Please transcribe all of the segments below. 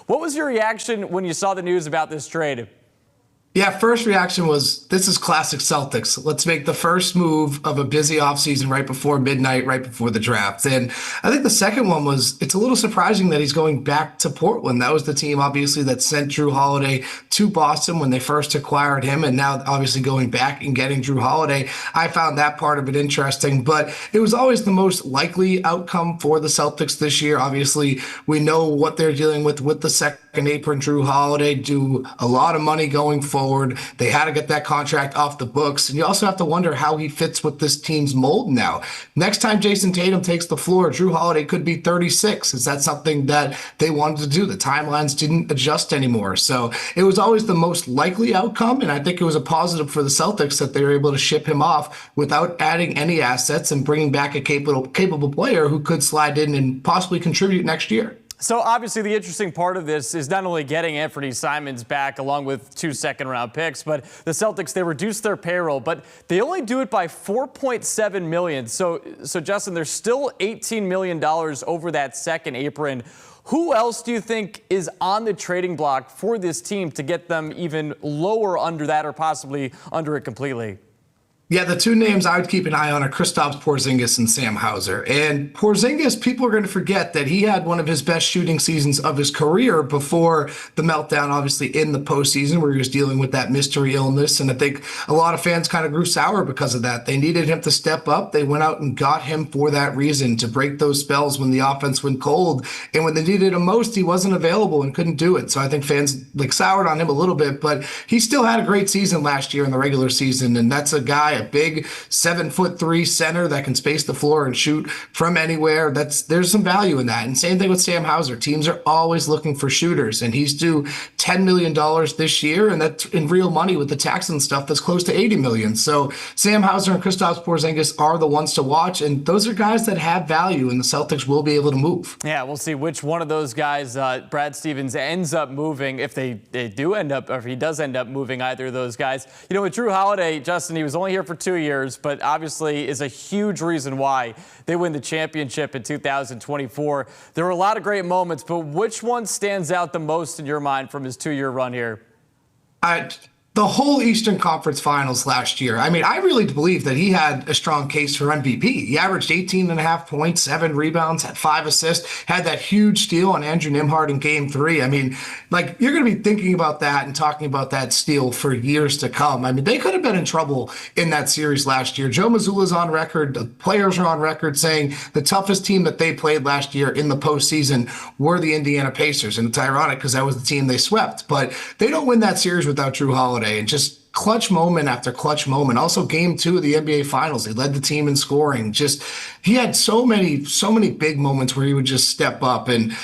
What was your reaction when you saw the news about this trade? Yeah, first reaction was, this is classic Celtics. Let's make the first move of a busy offseason right before midnight, right before the draft. And I think the second one was, it's a little surprising that he's going back to Portland. That was the team, obviously, that sent Drew Holiday to Boston when they first acquired him. And now, obviously, going back and getting Drew Holiday. I found that part of it interesting. But it was always the most likely outcome for the Celtics this year. Obviously, we know what they're dealing with the second apron. Drew Holiday do a lot of money going forward. They had to get that contract off the books. And you also have to wonder how he fits with this team's mold now. Next time Jason Tatum takes the floor, Drew Holiday could be 36. Is that something that they wanted to do? The timelines didn't adjust anymore. So it was always the most likely outcome. And I think it was a positive for the Celtics that they were able to ship him off without adding any assets and bringing back a capable player who could slide in and possibly contribute next year. So obviously the interesting part of this is not only getting Anfernee Simons back along with 2 second-round picks, but the Celtics, they reduced their payroll, but they only do it by $4.7 million. So Justin, there's still $18 million over that second apron. Who else do you think is on the trading block for this team to get them even lower under that or possibly under it completely? Yeah, the two names I would keep an eye on are Kristaps Porzingis and Sam Hauser. And Porzingis, people are going to forget that he had one of his best shooting seasons of his career before the meltdown, obviously, in the postseason where he was dealing with that mystery illness. And I think a lot of fans kind of grew sour because of that. They needed him to step up. They went out and got him for that reason, to break those spells when the offense went cold. And when they needed him most, he wasn't available and couldn't do it. So I think fans soured on him a little bit, but he still had a great season last year in the regular season. And that's a guy, a big 7'3" center that can space the floor and shoot from anywhere. There's some value in that. And same thing with Sam Hauser. Teams are always looking for shooters, and he's due $10 million this year, and that's in real money with the tax and stuff. That's close to $80 million. So Sam Hauser and Kristaps Porzingis are the ones to watch, and those are guys that have value, and the Celtics will be able to move. Yeah, we'll see which one of those guys Brad Stevens ends up moving, if they do end up, or if he does end up moving either of those guys. You know, with Drew Holiday, Justin, he was only here for 2 years, but obviously is a huge reason why they win the championship in 2024. There were a lot of great moments, but which one stands out the most in your mind from his 2-year run here? The whole Eastern Conference Finals last year, I mean, I really believe that he had a strong case for MVP. He averaged 18.5 points, 7 rebounds, had 5 assists, had that huge steal on Andrew Nembhard in Game 3. I mean, you're going to be thinking about that and talking about that steal for years to come. I mean, they could have been in trouble in that series last year. Joe Mazzulla's on record, the players are on record saying the toughest team that they played last year in the postseason were the Indiana Pacers. And it's ironic because that was the team they swept. But they don't win that series without Drew Holiday. And just clutch moment after clutch moment. Also, Game 2 of the NBA Finals, he led the team in scoring. Just, he had so many big moments where he would just step up. And,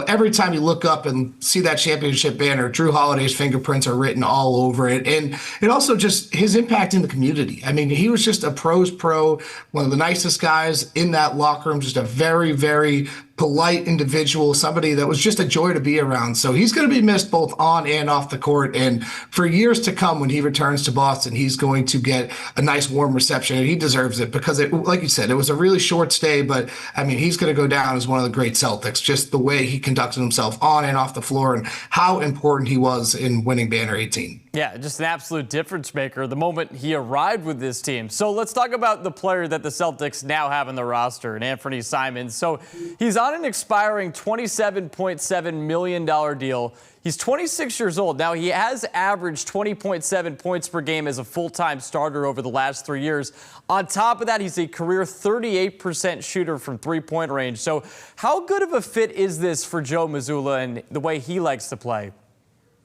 every time you look up and see that championship banner, Drew Holiday's fingerprints are written all over it. And it also just, his impact in the community. I mean, he was just a pro's pro, one of the nicest guys in that locker room, just a very, very polite individual, somebody that was just a joy to be around. So he's going to be missed both on and off the court. And for years to come, when he returns to Boston, he's going to get a nice warm reception, and he deserves it because, like you said, it was a really short stay. But I mean, he's going to go down as one of the great Celtics, just the way he conducted himself on and off the floor and how important he was in winning Banner 18. Yeah, just an absolute difference maker the moment he arrived with this team. So let's talk about the player that the Celtics now have on the roster, and Anfernee Simons. So he's on an expiring $27.7 million deal. He's 26 years old. Now, he has averaged 20.7 points per game as a full-time starter over the last 3 years. On top of that, he's a career 38% shooter from three-point range. So how good of a fit is this for Joe Mazzulla and the way he likes to play?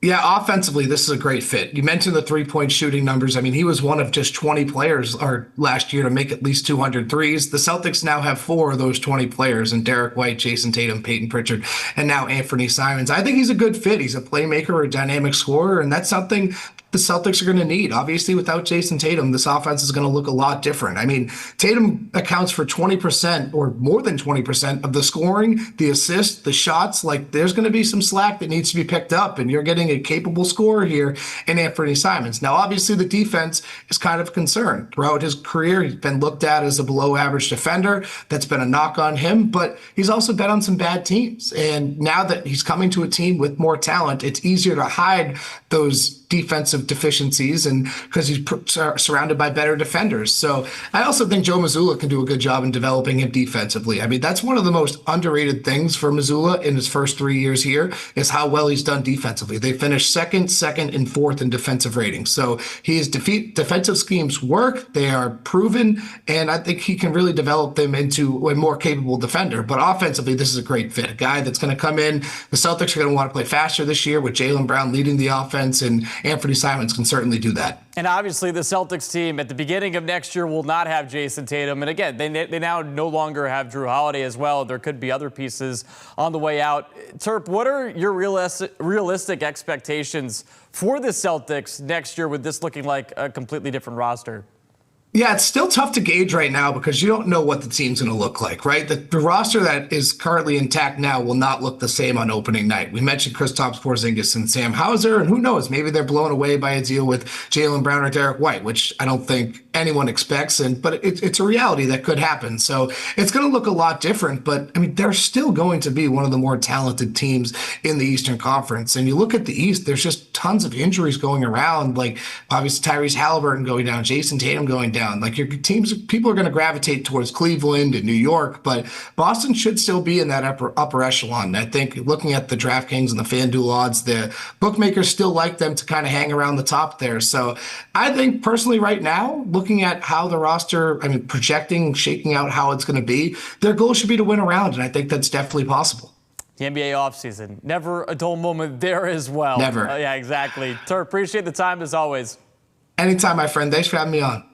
Yeah, offensively, this is a great fit. You mentioned the three-point shooting numbers. I mean, he was one of just 20 players last year to make at least 200 threes. The Celtics now have 4 of those 20 players, and Derek White, Jason Tatum, Peyton Pritchard, and now Anfernee Simons. I think he's a good fit. He's a playmaker, a dynamic scorer, and that's something the Celtics are going to need. Obviously, without Jason Tatum, this offense is going to look a lot different. I mean, Tatum accounts for 20% or more than 20% of the scoring, the assists, the shots. Like, there's going to be some slack that needs to be picked up, and you're getting a capable scorer here in Anfernee Simons. Now, obviously, the defense is kind of a concern. Throughout his career, he's been looked at as a below-average defender. That's been a knock on him, but he's also been on some bad teams. And now that he's coming to a team with more talent, it's easier to hide those defensive deficiencies, and because he's surrounded by better defenders. So I also think Joe Mazzulla can do a good job in developing him defensively. I mean, that's one of the most underrated things for Mazzulla in his first 3 years here is how well he's done defensively. They finished second, and fourth in defensive ratings. So his defensive schemes work. They are proven, and I think he can really develop them into a more capable defender. But offensively, this is a great fit. A guy that's going to come in. The Celtics are going to want to play faster this year with Jaylen Brown leading the offense, and Anfernee Simons can certainly do that. And obviously the Celtics team at the beginning of next year will not have Jason Tatum. And again, they now no longer have Drew Holiday as well. There could be other pieces on the way out. Turp, what are your realistic expectations for the Celtics next year with this looking like a completely different roster? Yeah, it's still tough to gauge right now because you don't know what the team's going to look like, right? The roster that is currently intact now will not look the same on opening night. We mentioned Kristaps Porzingis and Sam Hauser, and who knows, maybe they're blown away by a deal with Jaylen Brown or Derek White, which I don't think anyone expects, but it's a reality that could happen. So it's going to look a lot different, but I mean, they're still going to be one of the more talented teams in the Eastern Conference. And you look at the East, there's just tons of injuries going around, like obviously Tyrese Halliburton going down, Jason Tatum going down. Like your teams, people are going to gravitate towards Cleveland and New York, but Boston should still be in that upper echelon. I think looking at the DraftKings and the FanDuel odds, the bookmakers still like them to kind of hang around the top there. So I think personally right now, looking at how the roster, I mean, projecting, shaking out how it's going to be, their goal should be to win a round, and I think that's definitely possible. The NBA offseason, never a dull moment there as well. Never. Yeah, exactly. Turp, appreciate the time as always. Anytime, my friend. Thanks for having me on.